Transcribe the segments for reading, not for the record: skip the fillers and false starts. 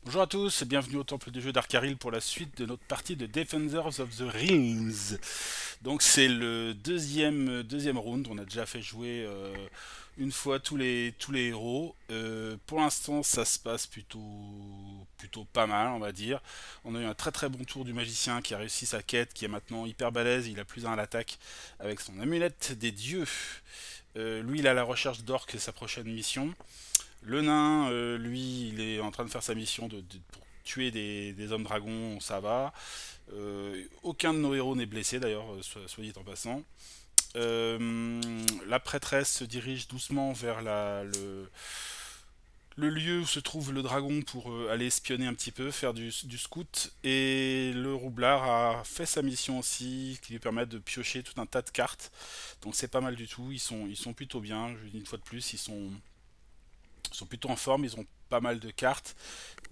Bonjour à tous et bienvenue au Temple des Jeux d'Arcaril pour la suite de notre partie de Defenders of the Rings. Donc c'est le deuxième round, on a déjà fait jouer une fois tous les héros. Pour l'instant ça se passe plutôt pas mal on va dire. On a eu un très très bon tour du magicien qui a réussi sa quête, qui est maintenant hyper balèze, il a plus un à l'attaque avec son amulette des dieux. Lui il a la recherche d'orques, c'est sa prochaine mission. Le nain, lui, il est en train de faire sa mission pour tuer des hommes dragons, ça va. Aucun de nos héros n'est blessé d'ailleurs, soit dit en passant. La prêtresse se dirige doucement vers le lieu où se trouve le dragon pour aller espionner un petit peu, faire du scout. Et le roublard a fait sa mission aussi, qui lui permet de piocher tout un tas de cartes. Donc c'est pas mal du tout, ils sont plutôt bien, je le dis une fois de plus, ils sont plutôt en forme, ils ont pas mal de cartes.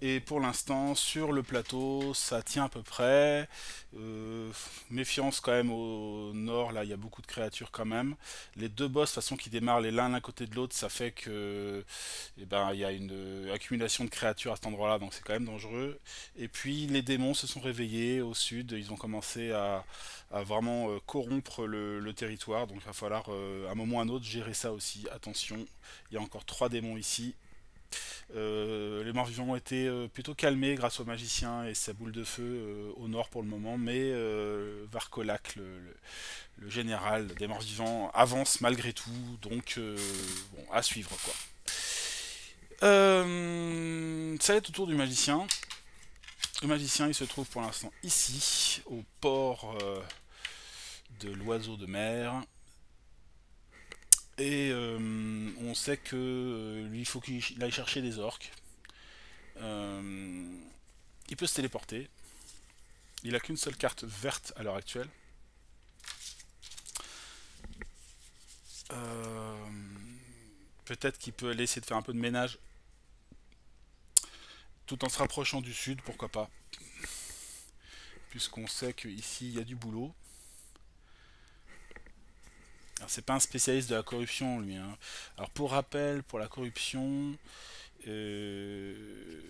Et pour l'instant, sur le plateau, ça tient à peu près. Méfiance quand même au nord, là il y a beaucoup de créatures quand même. Les deux boss, de toute façon, qui démarrent les l'un côté de l'autre, ça fait que eh ben, il y a une accumulation de créatures à cet endroit-là, donc c'est quand même dangereux. Et puis les démons se sont réveillés au sud, ils ont commencé à vraiment corrompre le territoire, donc il va falloir à un moment ou à un autre gérer ça aussi. Attention, il y a encore trois démons ici. Les morts-vivants ont été plutôt calmés grâce au magicien et sa boule de feu au nord pour le moment, mais Varkolak, le général des morts-vivants, avance malgré tout, donc bon, à suivre quoi. Ça va être au tour du magicien. Le magicien il se trouve pour l'instant ici, au port de l'oiseau de mer. Et on sait que lui il faut qu'il aille chercher des orques. Euh, il peut se téléporter. Il a qu'une seule carte verte à l'heure actuelle. Euh, Peut-être qu'il peut aller essayer de faire un peu de ménage tout en se rapprochant du sud, pourquoi pas. Puisqu'on sait qu'ici il y a du boulot. Alors c'est pas un spécialiste de la corruption lui, hein. Alors pour rappel, pour la corruption, euh,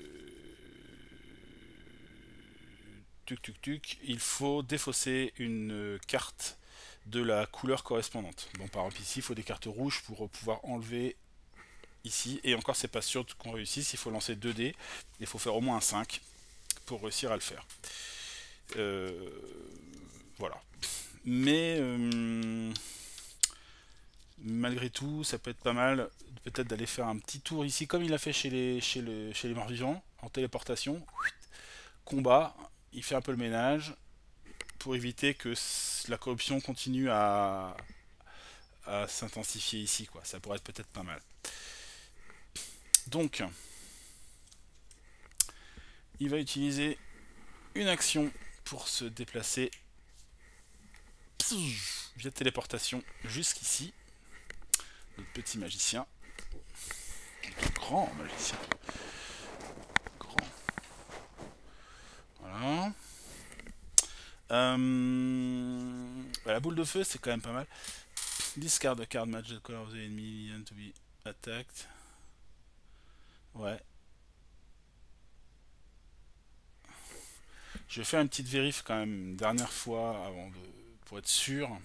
tuc tuc tuc, il faut défausser une carte de la couleur correspondante. Bon, par exemple ici il faut des cartes rouges pour pouvoir enlever ici, et encore c'est pas sûr qu'on réussisse, il faut lancer 2 dés, il faut faire au moins un 5 pour réussir à le faire. Euh, voilà. Mais malgré tout, ça peut être pas mal peut-être d'aller faire un petit tour ici, comme il a fait chez les morts-vivants, en téléportation. Combat, il fait un peu le ménage pour éviter que la corruption continue à s'intensifier ici, quoi. Ça pourrait être peut-être pas mal. Donc, il va utiliser une action pour se déplacer via téléportation jusqu'ici. Notre petit magicien. Notre grand magicien. Grand. Voilà. La boule de feu, c'est quand même pas mal. Discard a card match the color of the enemy to be attacked. Ouais. Je vais faire une petite vérif quand même une dernière fois pour être sûr.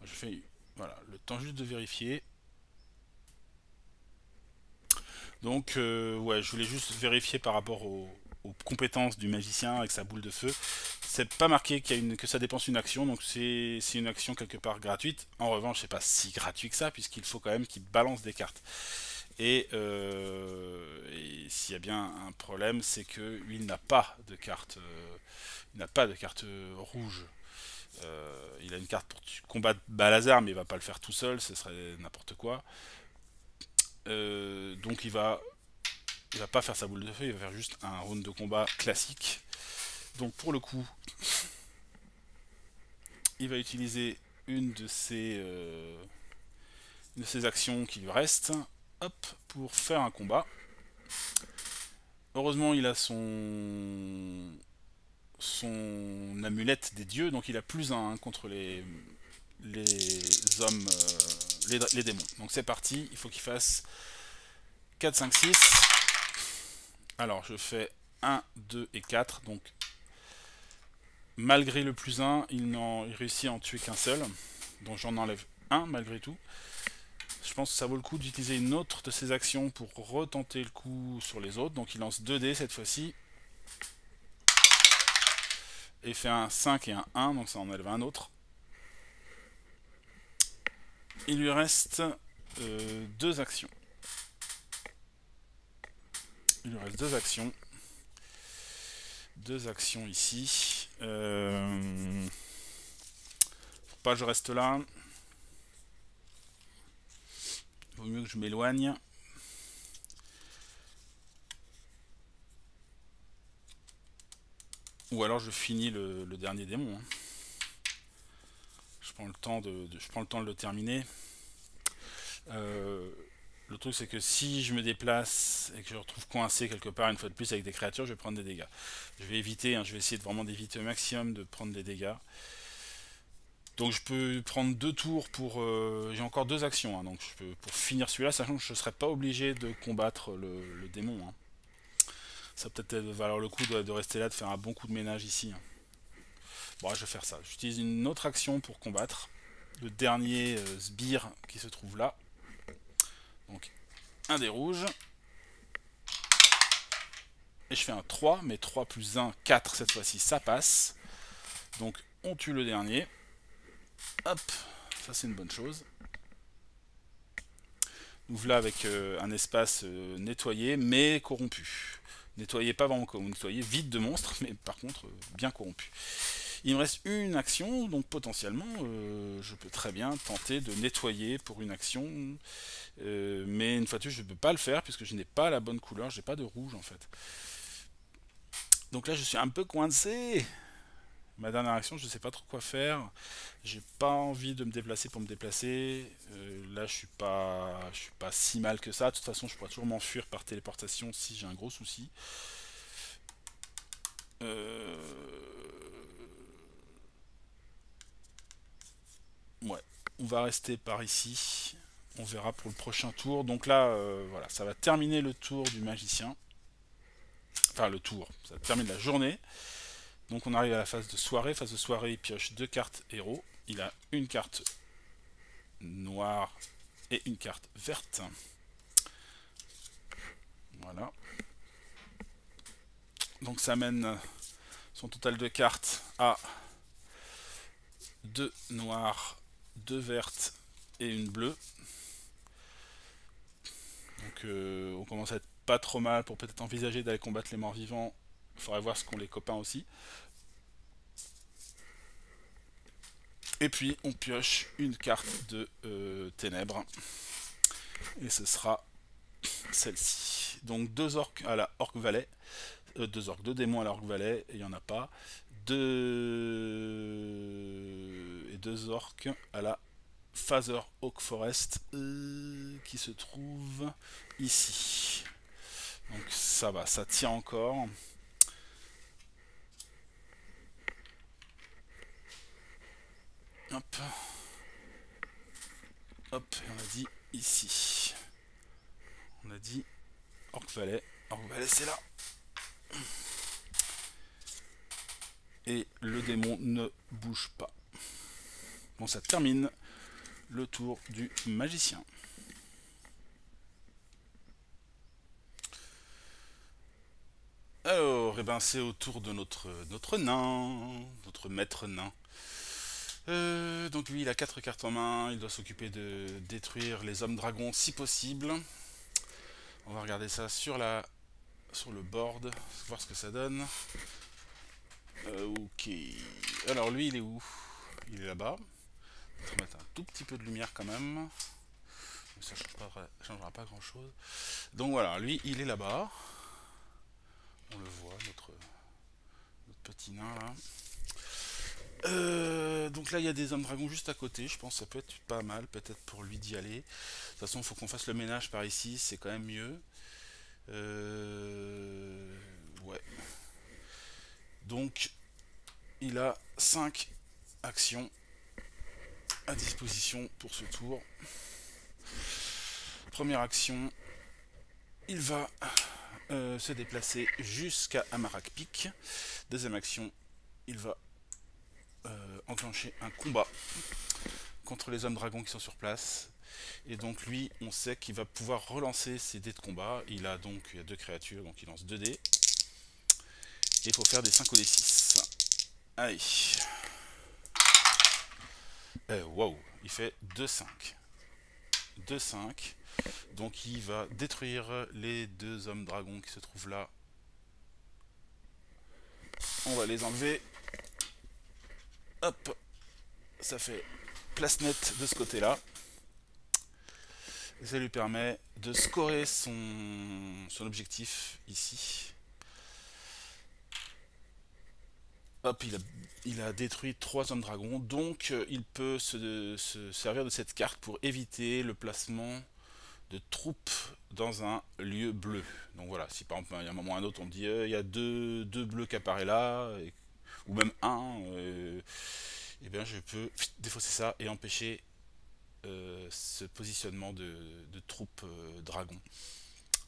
Je fais voilà, le temps juste de vérifier. Donc ouais, je voulais juste vérifier par rapport aux compétences du magicien avec sa boule de feu. C'est pas marqué que ça dépense une action, donc c'est une action quelque part gratuite. En revanche, c'est pas si gratuit que ça, puisqu'il faut quand même qu'il balance des cartes. Et s'il y a bien un problème, c'est que lui, il n'a pas de carte, il n'a pas de carte rouge. Il a une carte pour combattre Balazar, mais il va pas le faire tout seul, ce serait n'importe quoi. Donc il va pas faire sa boule de feu, il va faire juste un round de combat classique. Donc pour le coup, il va utiliser une de ses actions qui lui reste, hop, pour faire un combat. Heureusement, il a son amulette des dieux, donc il a plus un contre les hommes, les démons. Donc c'est parti, il faut qu'il fasse 4, 5, 6. Alors je fais 1, 2 et 4. Donc malgré le plus 1, il réussit à en tuer qu'un seul. Donc j'en enlève un malgré tout. Je pense que ça vaut le coup d'utiliser une autre de ses actions pour retenter le coup sur les autres. Donc il lance 2 dés cette fois-ci. Et fait un 5 et un 1, donc ça en enlève un autre. Il lui reste 2 actions. Il lui reste 2 actions. 2 actions ici. Faut pas que je reste là. Vaut mieux que je m'éloigne. Ou alors je finis le dernier démon. Hein. Je prends le temps de le terminer. Le truc c'est que si je me déplace et que je me retrouve coincé quelque part une fois de plus avec des créatures, je vais prendre des dégâts. Je vais éviter, hein, je vais essayer vraiment d'éviter au maximum de prendre des dégâts. Donc je peux prendre 2 tours pour... j'ai encore 2 actions, hein, donc je peux, pour finir celui-là, sachant que je ne serai pas obligé de combattre le démon. Hein. Ça peut-être valoir le coup de rester là, de faire un bon coup de ménage ici. Hein. Bon, je vais faire ça. J'utilise une autre action pour combattre le dernier sbire qui se trouve là. Donc un des rouges. Et je fais un 3, mais 3 plus 1, 4 cette fois-ci, ça passe. Donc on tue le dernier. Hop, ça c'est une bonne chose. Nous voilà avec un espace nettoyé, mais corrompu. Nettoyé pas vraiment comme nettoyé, vide de monstres, mais par contre bien corrompu. Il me reste une action, donc potentiellement je peux très bien tenter de nettoyer pour une action. Mais une fois de plus, je ne peux pas le faire puisque je n'ai pas la bonne couleur, j'ai pas de rouge en fait. Donc là je suis un peu coincé. Ma dernière action, je ne sais pas trop quoi faire. J'ai pas envie de me déplacer pour me déplacer. Là je suis pas si mal que ça. De toute façon je pourrais toujours m'enfuir par téléportation si j'ai un gros souci. Ouais, on va rester par ici. On verra pour le prochain tour. Donc là, voilà, ça va terminer le tour du magicien. Enfin, le tour, ça termine la journée. Donc on arrive à la phase de soirée. Phase de soirée, il pioche 2 cartes héros. Il a une carte noire et une carte verte. Voilà. Donc ça mène son total de cartes à 2 noires, 2 vertes et une bleue. Donc on commence à être pas trop mal pour peut-être envisager d'aller combattre les morts vivants. Il faudrait voir ce qu'ont les copains aussi. Et puis on pioche une carte de ténèbres. Et ce sera celle-ci. Donc 2 orques à la Orc Valley. 2 orques, 2 démons à la Orc Valley. Et il n'y en a pas. 2 orques à la Father Oak Forest. Qui se trouve ici. Donc ça va, ça tient encore. Hop. Hop, et on a dit ici. On a dit Orc Valley. Orc Valley, c'est là. Et le démon ne bouge pas. Bon, ça termine le tour du magicien. Alors, eh ben, c'est au tour de notre nain, notre maître nain. Donc lui, il a 4 cartes en main, il doit s'occuper de détruire les hommes dragons si possible. On va regarder ça sur le board, voir ce que ça donne. Ok. Alors lui, il est où? Il est là-bas. On va mettre un tout petit peu de lumière quand même. Ça ne changera pas grand-chose. Donc voilà, lui, il est là-bas. On le voit, notre petit nain là. Donc là il y a des hommes dragons juste à côté, je pense que ça peut être pas mal peut-être pour lui d'y aller. De toute façon il faut qu'on fasse le ménage par ici, c'est quand même mieux. Ouais. Donc il a 5 actions à disposition pour ce tour. Première action, il va se déplacer jusqu'à Amarak Peak. Deuxième action, il va enclencher un combat contre les hommes dragons qui sont sur place. Et donc lui, on sait qu'il va pouvoir relancer ses dés de combat. Il a 2 créatures, donc il lance 2 dés. Et il faut faire des 5 ou des 6. Allez. Wow, il fait 2-5. 2-5. Donc il va détruire les 2 hommes dragons qui se trouvent là. On va les enlever. Hop. Ça fait place nette de ce côté-là. Et ça lui permet de scorer son objectif ici. Hop, il a détruit 3 hommes dragons, donc il peut se servir de cette carte pour éviter le placement de troupes dans un lieu bleu. Donc voilà, si par exemple il y a un moment ou un autre on me dit il y a deux bleus qui apparaissent là, ou même un, et bien je peux défausser ça et empêcher ce positionnement de troupes dragons.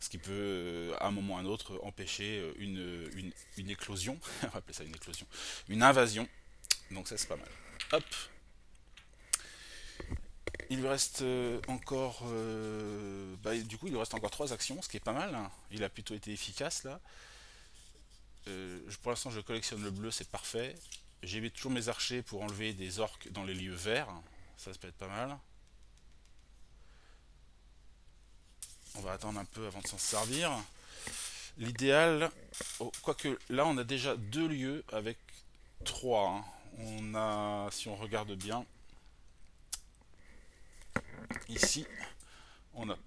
Ce qui peut, à un moment ou à un autre, empêcher une éclosion, on va appeler ça une éclosion, une invasion. Donc ça c'est pas mal. Hop. Il lui reste encore, du coup il lui reste encore 3 actions, ce qui est pas mal. Il a plutôt été efficace là. Pour l'instant je collectionne le bleu, c'est parfait. J'ai toujours mes archers pour enlever des orques dans les lieux verts. Ça peut être pas mal. On va attendre un peu avant de s'en servir. L'idéal, quoique là on a déjà 2 lieux avec 3. Hein. On a, si on regarde bien, ici, on a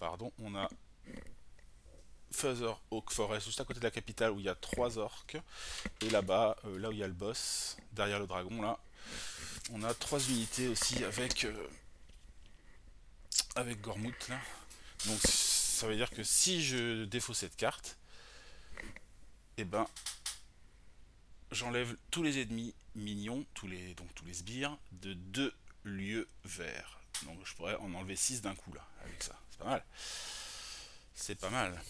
Feather Oak Forest, juste à côté de la capitale où il y a 3 orques. Et là-bas, là où il y a le boss, derrière le dragon, là, on a 3 unités aussi avec Gormouth. Là. Donc ça veut dire que si je défausse cette carte, et ben j'enlève tous les ennemis mignons, tous les sbires, de 2 lieux verts. Donc je pourrais en enlever 6 d'un coup là, avec ça. C'est pas mal. C'est pas mal.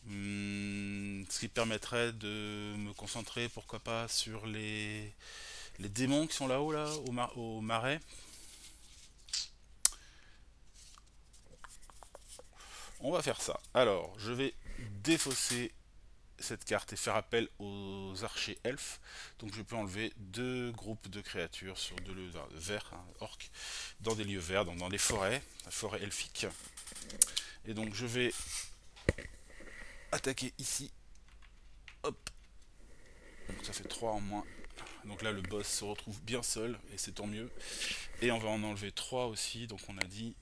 Ce qui permettrait de me concentrer, pourquoi pas, sur les démons qui sont là-haut, là, au marais. On va faire ça. Alors, je vais défausser cette carte et faire appel aux archers elfes. Donc je peux enlever 2 groupes de créatures sur 2 lieux verts, hein, orques, dans des lieux verts, donc dans les forêts, la forêt elfique. Et donc je vais attaquer ici. Hop. Donc ça fait 3 en moins. Donc là le boss se retrouve bien seul et c'est tant mieux. Et on va en enlever 3 aussi. Donc on a dit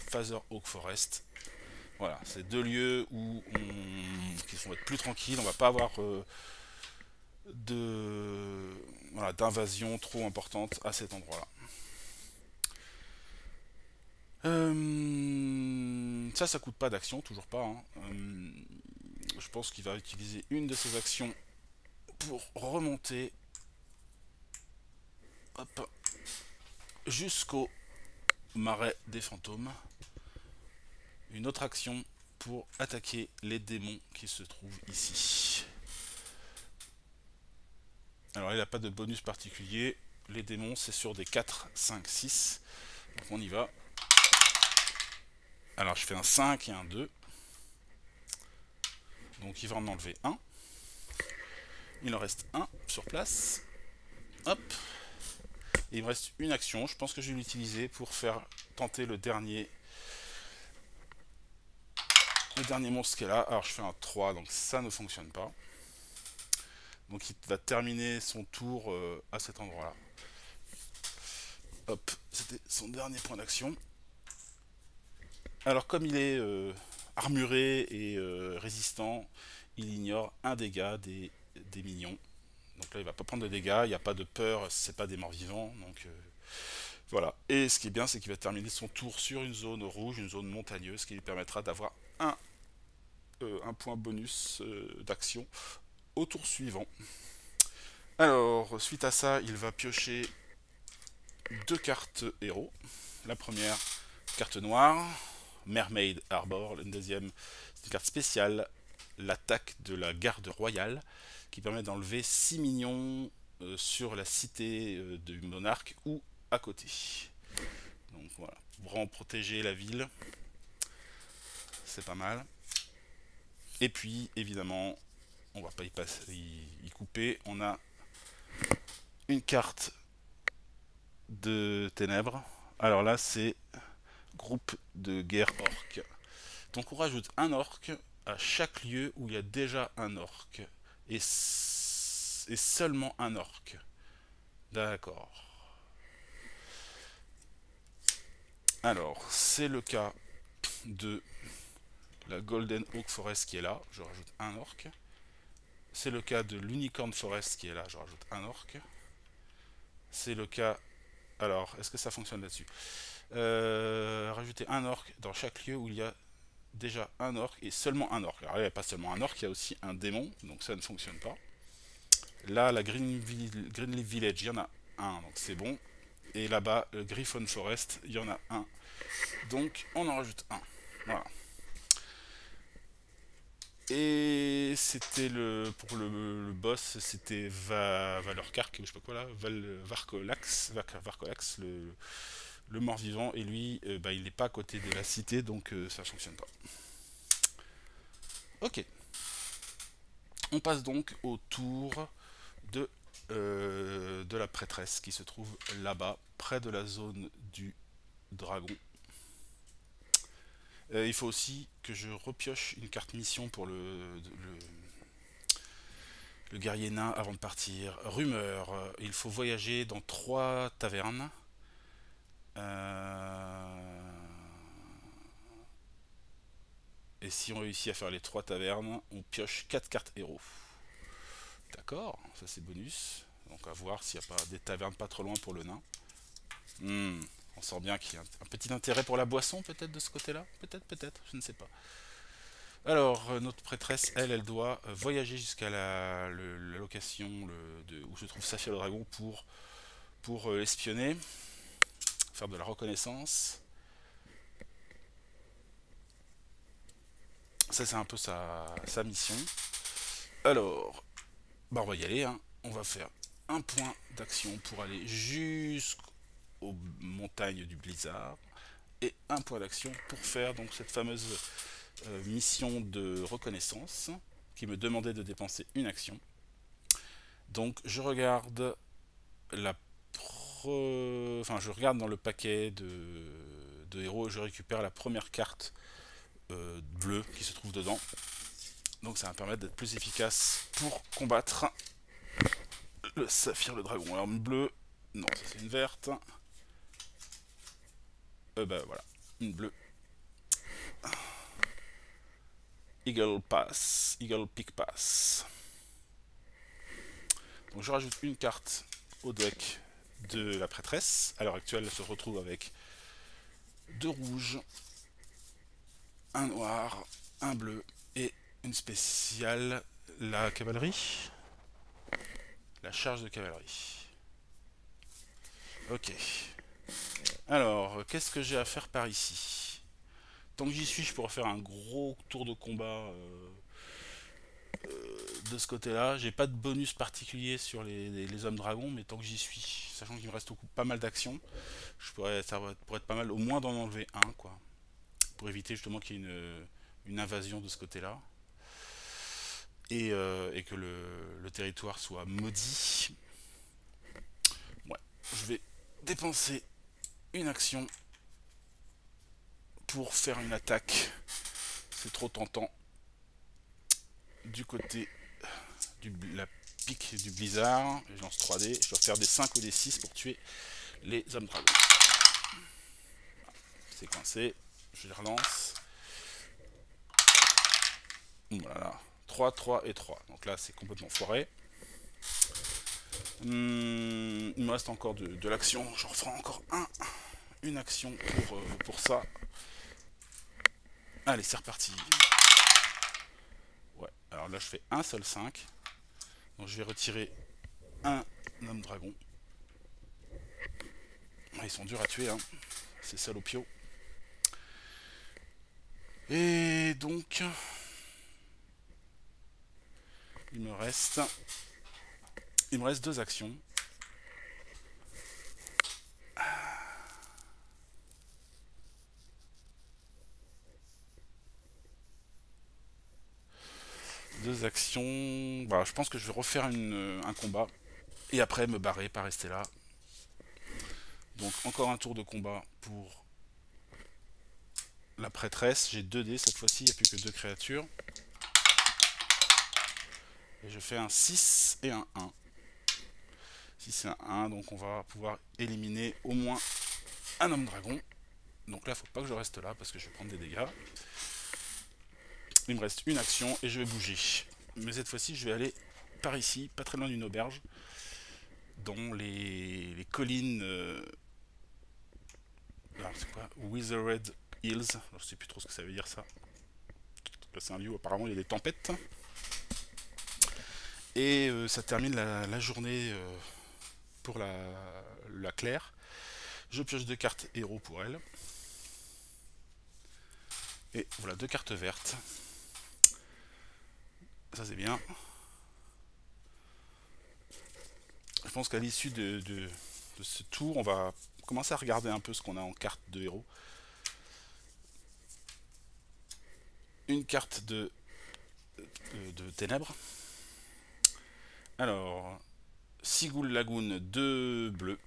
Feather Oak Forest. Voilà, c'est 2 lieux où qui vont être plus tranquilles, on va pas avoir d'invasion trop importante à cet endroit-là. Ça coûte pas d'action, toujours pas. Hein. Je pense qu'il va utiliser une de ses actions pour remonter jusqu'au marais des fantômes. Une autre action pour attaquer les démons qui se trouvent ici. Alors il n'a pas de bonus particulier. Les démons c'est sur des 4, 5, 6. Donc on y va. Alors je fais un 5 et un 2. Donc il va en enlever un. Il en reste un sur place. Hop. Et il me reste une action. Je pense que je vais l'utiliser pour faire tenter le dernier monstre qui est là. Alors je fais un 3, donc ça ne fonctionne pas. Donc il va terminer son tour à cet endroit-là. Hop, c'était son dernier point d'action. Alors comme il est armuré et résistant, il ignore un dégât des minions. Donc là il va pas prendre de dégâts, il n'y a pas de peur, c'est pas des morts vivants. Donc voilà. Et ce qui est bien, c'est qu'il va terminer son tour sur une zone rouge, une zone montagneuse, ce qui lui permettra d'avoir un point bonus d'action au tour suivant. Alors, suite à ça, il va piocher 2 cartes héros. La première, carte noire, Mermaid Harbor. Une deuxième, c'est une carte spéciale, l'attaque de la garde royale, qui permet d'enlever 6 minions sur la cité du monarque ou à côté. Donc voilà, pour vraiment protéger la ville, c'est pas mal. Et puis évidemment, on va pas y couper, on a une carte de ténèbres. Alors là, c'est groupe de guerre orc. Donc on rajoute un orc à chaque lieu où il y a déjà un orc. Et seulement un orc. D'accord. Alors, c'est le cas de la Golden Oak Forest qui est là. Je rajoute un orc. C'est le cas de l'Unicorn Forest qui est là. Je rajoute un orc. C'est le cas... Alors, est-ce que ça fonctionne là-dessus? Rajouter un orc dans chaque lieu où il y a déjà un orc et seulement un orc. Alors là, il n'y a pas seulement un orc, il y a aussi un démon, donc ça ne fonctionne pas. Là, la Greenleaf Village, il y en a un, donc c'est bon. Et là-bas, le Griffon Forest, il y en a un. Donc, on en rajoute un. Voilà. Et c'était pour le boss, c'était Valorkark, ou je sais pas quoi là, Varkolax, le mort-vivant, et lui, bah, il n'est pas à côté de la cité, donc ça fonctionne pas. Ok. On passe donc au tour de la prêtresse qui se trouve là-bas, près de la zone du dragon. Il faut aussi que je repioche une carte mission pour le guerrier nain avant de partir. Rumeur, il faut voyager dans 3 tavernes. Et si on réussit à faire les 3 tavernes, on pioche 4 cartes héros. D'accord, ça c'est bonus. Donc à voir s'il n'y a pas des tavernes pas trop loin pour le nain. On sent bien qu'il y a un petit intérêt pour la boisson peut-être de ce côté-là. Peut-être, je ne sais pas. Alors, notre prêtresse, elle doit voyager jusqu'à la location où se trouve Saphir le Dragon pour espionner, faire de la reconnaissance. Ça, c'est un peu sa mission. Alors, bah on va y aller, hein. On va faire un point d'action pour aller jusqu'aux montagnes du blizzard et un point d'action pour faire donc cette fameuse mission de reconnaissance qui me demandait de dépenser une action. Donc je regarde je regarde dans le paquet de héros et je récupère la première carte bleue qui se trouve dedans. Donc ça va me permettre d'être plus efficace pour combattre le saphir le dragon. Alors une bleue, non ça c'est une verte. Bah voilà, une bleue. Eagle Peak Pass. Donc je rajoute une carte au deck de la prêtresse. À l'heure actuelle, elle se retrouve avec 2 rouges, un noir, un bleu et une spéciale, la cavalerie. La charge de cavalerie. Ok. Alors, qu'est-ce que j'ai à faire par ici? Tant que j'y suis, je pourrais faire un gros tour de combat de ce côté-là. J'ai pas de bonus particulier sur les hommes dragons, mais tant que j'y suis, sachant qu'il me reste pas mal d'actions, ça pourrait être pas mal au moins d'en enlever un, quoi. Pour éviter justement qu'il y ait une invasion de ce côté-là. Et que le territoire soit maudit. Ouais, je vais dépenser une action pour faire une attaque. C'est trop tentant. Du côté la pique du blizzard, je lance 3D, je dois faire des 5 ou des 6 pour tuer les hommes dragons. C'est coincé, je les relance. Voilà, 3, 3 et 3. Donc là c'est complètement foiré. Il me reste encore de l'action, j'en ferai encore une action pour ça. Allez, c'est reparti. Ouais, alors là je fais un seul 5. Donc je vais retirer un homme dragon. Ils sont durs à tuer, hein, ces salopios. Et donc, il me reste, il me reste deux actions. Deux actions. Bah, je pense que je vais refaire un combat. Et après me barrer, pas rester là. Donc encore un tour de combat pour la prêtresse. J'ai 2 dés cette fois-ci, il n'y a plus que deux créatures. Et je fais un 6 et un 1. 6 et un 1, donc on va pouvoir éliminer au moins un homme dragon. Donc là, il faut pas que je reste là parce que je vais prendre des dégâts. Il me reste une action et je vais bouger. Mais cette fois-ci, je vais aller par ici, pas très loin d'une auberge, dans les collines. Alors, c'est quoi? Withered Hills. Alors, je sais plus trop ce que ça veut dire ça. C'est un lieu où apparemment il y a des tempêtes. Et ça termine la journée pour la Claire. Je pioche deux cartes héros pour elle. Et voilà, deux cartes vertes. Ça c'est bien. Je pense qu'à l'issue de ce tour, on va commencer à regarder un peu ce qu'on a en carte de héros. Une carte de ténèbres. Alors, Sigul Lagoon, 2 bleus.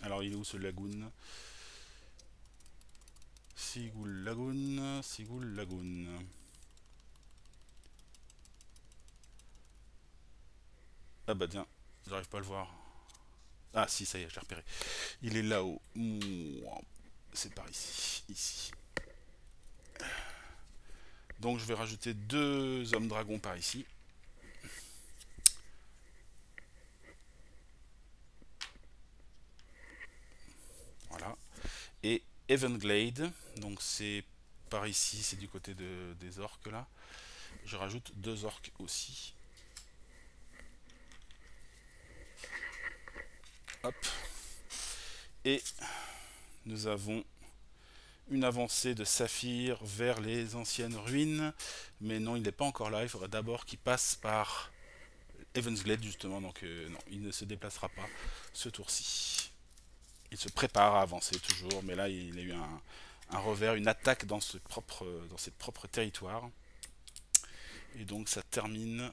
Alors, il est où ce lagoon? Sigul Lagoon, Sigul Lagoon. Ah bah tiens, j'arrive pas à le voir. Ah si, ça y est, je l'ai repéré. Il est là-haut. C'est par ici. Ici. Donc je vais rajouter deux hommes dragons par ici. Voilà. Et Evenglade, donc c'est par ici, c'est du côté des orques là. Je rajoute deux orques aussi. Hop. Et nous avons une avancée de Saphir vers les anciennes ruines. Mais non, il n'est pas encore là. Il faudra d'abord qu'il passe par Evansglade justement. Donc non, il ne se déplacera pas ce tour-ci. Il se prépare à avancer toujours. Mais là, il a eu un revers, une attaque dans ses propres territoires. Et donc ça termine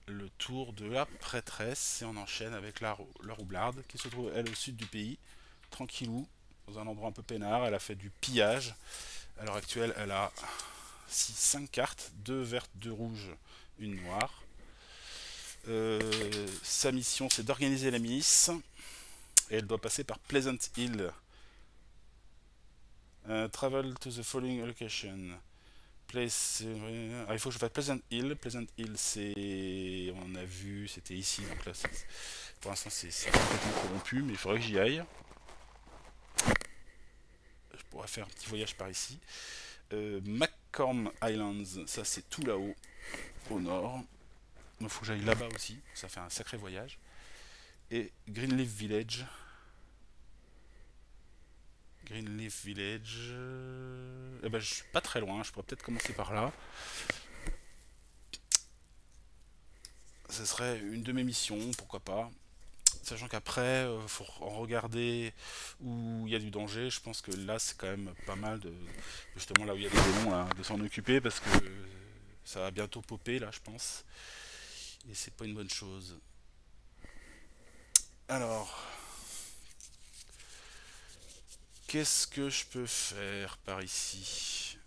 le tour de la prêtresse. Et on enchaîne avec la roublarde qui se trouve elle au sud du pays. Tranquillou, dans un endroit un peu peinard. Elle a fait du pillage. À l'heure actuelle, elle a 5 cartes, 2 vertes, 2 rouges, une noire. Sa mission, c'est d'organiser la milice. Et elle doit passer par Pleasant Hill. Travel to the following location. Place. Il faut que je fasse Pleasant Hill. Pleasant Hill, c'est. On a vu, c'était ici. Donc là, pour l'instant, c'est complètement corrompu, mais il faudrait que j'y aille. Je pourrais faire un petit voyage par ici. McCorm Islands, ça c'est tout là-haut, au nord. Il faut que j'aille là-bas aussi, ça fait un sacré voyage. Et Greenleaf Village. Greenleaf Village. Eh ben, je suis pas très loin, je pourrais peut-être commencer par là. Ce serait une de mes missions, pourquoi pas. Sachant qu'après, il faut en regarder où il y a du danger. Je pense que là, c'est quand même pas mal de. Justement, là où il y a des démons, là, de s'en occuper parce que ça va bientôt popper, là, je pense. Et c'est pas une bonne chose. Alors, qu'est-ce que je peux faire par ici?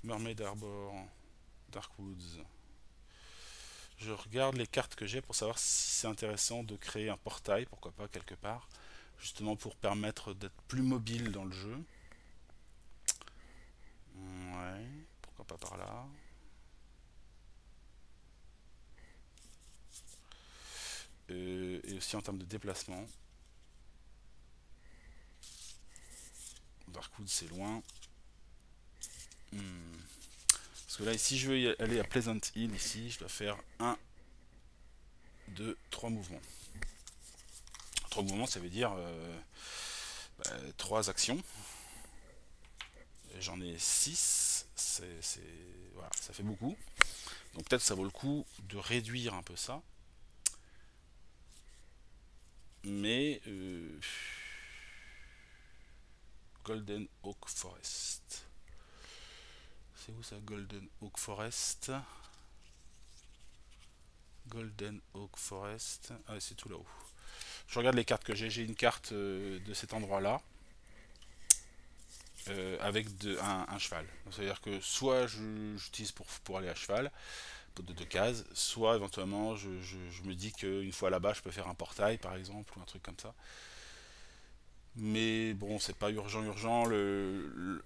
Mermaid Harbor, Darkwoods. Je regarde les cartes que j'ai pour savoir si c'est intéressant de créer un portail, pourquoi pas quelque part, justement pour permettre d'être plus mobile dans le jeu. Ouais, pourquoi pas par là. Et aussi en termes de déplacement. Darkwood c'est loin. Parce que là, si je veux aller à Pleasant Hill, ici, je dois faire 1, 2, 3 mouvements. 3 mouvements, ça veut dire 3 actions. J'en ai 6. Voilà, ça fait beaucoup. Donc peut-être ça vaut le coup de réduire un peu ça. Mais Golden Oak Forest. C'est où ça, Golden Oak Forest? Golden Oak Forest. Ah, c'est tout là-haut. Je regarde les cartes que j'ai. J'ai une carte de cet endroit-là avec un cheval. C'est-à-dire que soit j'utilise pour aller à cheval, de 2 cases, soit éventuellement je me dis qu'une fois là-bas, je peux faire un portail par exemple, ou un truc comme ça. Mais bon, c'est pas urgent. Le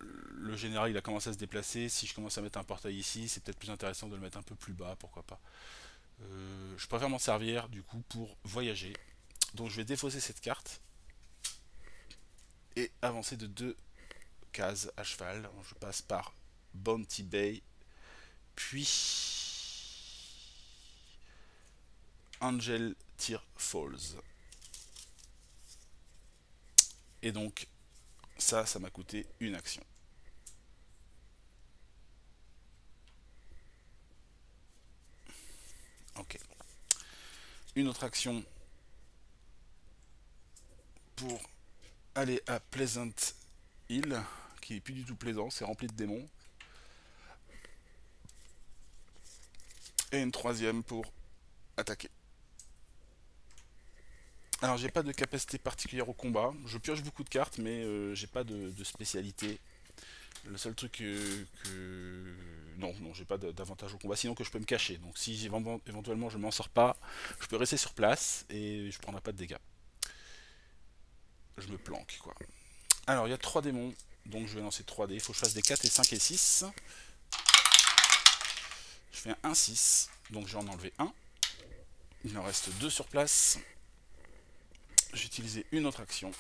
général il a commencé à se déplacer. Si je commence à mettre un portail ici, c'est peut-être plus intéressant de le mettre un peu plus bas, pourquoi pas. Je préfère m'en servir du coup pour voyager. Donc je vais défausser cette carte et avancer de 2 cases à cheval. Donc, je passe par Bounty Bay, puis Angel Tear Falls. Et donc ça m'a coûté une action. Ok. Une autre action pour aller à Pleasant Hill, qui est plus du tout plaisant, c'est rempli de démons. Et une troisième pour attaquer. Alors j'ai pas de capacité particulière au combat, je pioche beaucoup de cartes mais j'ai pas de spécialité. Le seul truc Non, j'ai pas d'avantage au combat, sinon que je peux me cacher. Donc si éventuellement je m'en sors pas, je peux rester sur place et je prendrai pas de dégâts. Je me planque quoi. Alors il y a 3 démons, donc je vais lancer 3 dés. Il faut que je fasse des 4 et 5 et 6. Je fais un 1-6, donc je vais en enlever un. Il en reste 2 sur place. J'ai utilisé une autre action.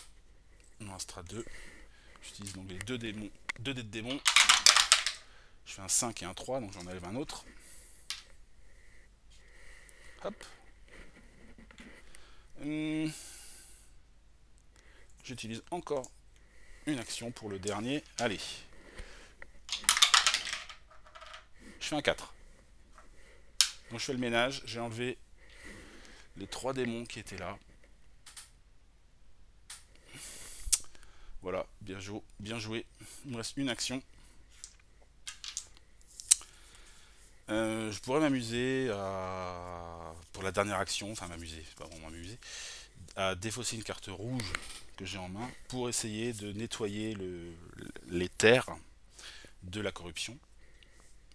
Il en restera 2. J'utilise donc les 2 démons, 2 dés de démons. Je fais un 5 et un 3, donc j'en enlève un autre. Hop. J'utilise encore une action pour le dernier. Allez. Je fais un 4. Donc je fais le ménage. J'ai enlevé les 3 démons qui étaient là. Voilà, bien joué. Il me reste une action. Je pourrais m'amuser pour la dernière action, enfin m'amuser, c'est pas vraiment m'amuser, à défausser une carte rouge que j'ai en main pour essayer de nettoyer les terres de la corruption.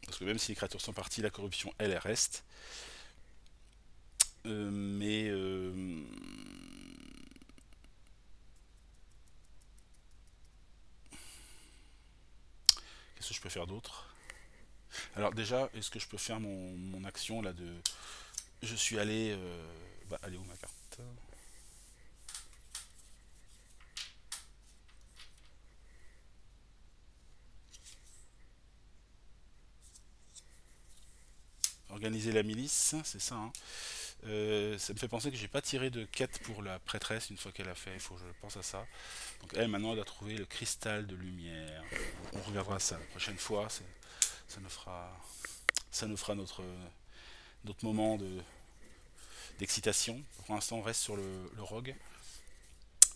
Parce que même si les créatures sont parties, la corruption elle reste. Qu'est-ce que je peux faire d'autre? Alors déjà, est-ce que je peux faire mon action là de... Je suis allé... elle est où ma carte? Organiser la milice, c'est ça. Hein. Ça me fait penser que j'ai pas tiré de quête pour la prêtresse une fois qu'elle a fait. Il faut que je pense à ça. Donc elle maintenant elle a trouvé le cristal de lumière. On regardera ça la prochaine fois. Ça nous fera notre moment d'excitation. Pour l'instant on reste sur le rogue.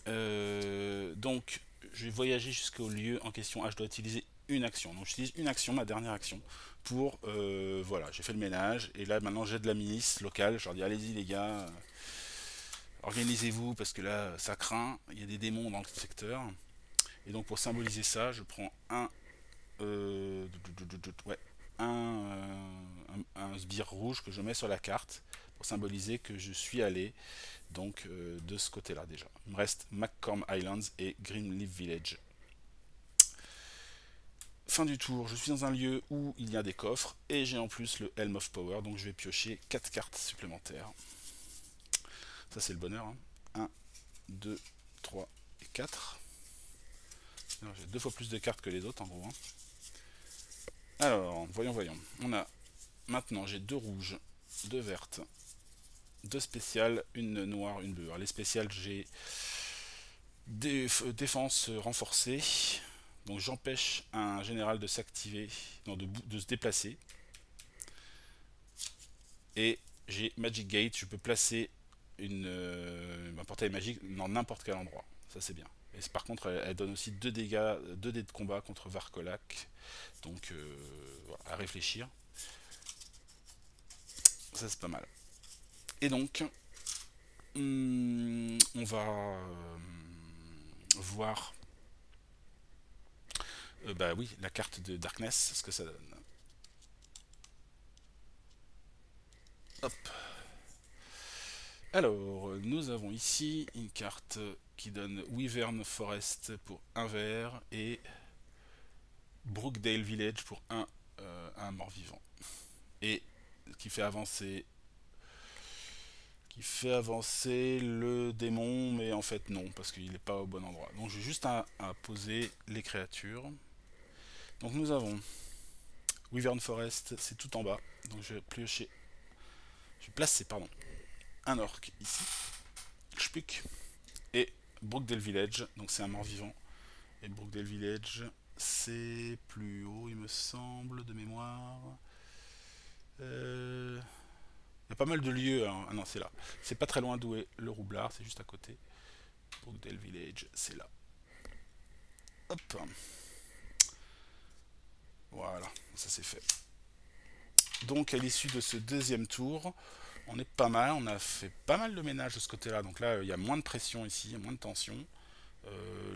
Donc je vais voyager jusqu'au lieu en question. Ah, je dois utiliser une action. Donc j'utilise une action, ma dernière action, pour... voilà, j'ai fait le ménage. Et là maintenant j'ai de la milice locale. Je leur dis allez-y les gars, organisez-vous parce que là ça craint. Il y a des démons dans le secteur. Et donc pour symboliser ça, je prends ouais, un sbire rouge que je mets sur la carte pour symboliser que je suis allé donc de ce côté-là déjà. Il me reste McCorm Islands et Greenleaf Village. Fin du tour, je suis dans un lieu où il y a des coffres et j'ai en plus le Helm of Power, donc je vais piocher 4 cartes supplémentaires. Ça c'est le bonheur. Hein. 1, 2, 3 et 4. J'ai 2 fois plus de cartes que les autres en gros. Hein. Alors, voyons. On a maintenant j'ai 2 rouges, 2 vertes, 2 spéciales, une noire, une bleue. Alors, les spéciales, j'ai Défense renforcée. Donc j'empêche un général de s'activer, non, de se déplacer. Et j'ai Magic Gate, je peux placer un portail magique dans n'importe quel endroit. Ça c'est bien. Et par contre, elle donne aussi 2 dégâts, 2 dés de combat contre Varkolak. Donc voilà, à réfléchir. Ça c'est pas mal. Et donc, on va voir bah oui, la carte de Darkness, ce que ça donne. Hop. Alors, nous avons ici une carte qui donne Wyvern Forest pour 1 vert et Brookdale Village pour un mort-vivant. Et qui fait avancer le démon, mais en fait non, parce qu'il n'est pas au bon endroit. Donc j'ai juste à poser les créatures. Donc nous avons Wyvern Forest, c'est tout en bas. Donc je vais piocher, je vais placer pardon, un orc ici. Spuk. Et Brookdale Village, donc c'est un mort-vivant. Et Brookdale Village, c'est plus haut, il me semble, de mémoire. Il y a pas mal de lieux. Hein. Ah non, c'est là. C'est pas très loin d'où est le roublard, c'est juste à côté. Brookdale Village, c'est là. Hop. Voilà, ça c'est fait. Donc à l'issue de ce deuxième tour, on est pas mal. On a fait pas mal de ménage de ce côté-là. Donc là, il y a moins de pression ici, il y a moins de tension.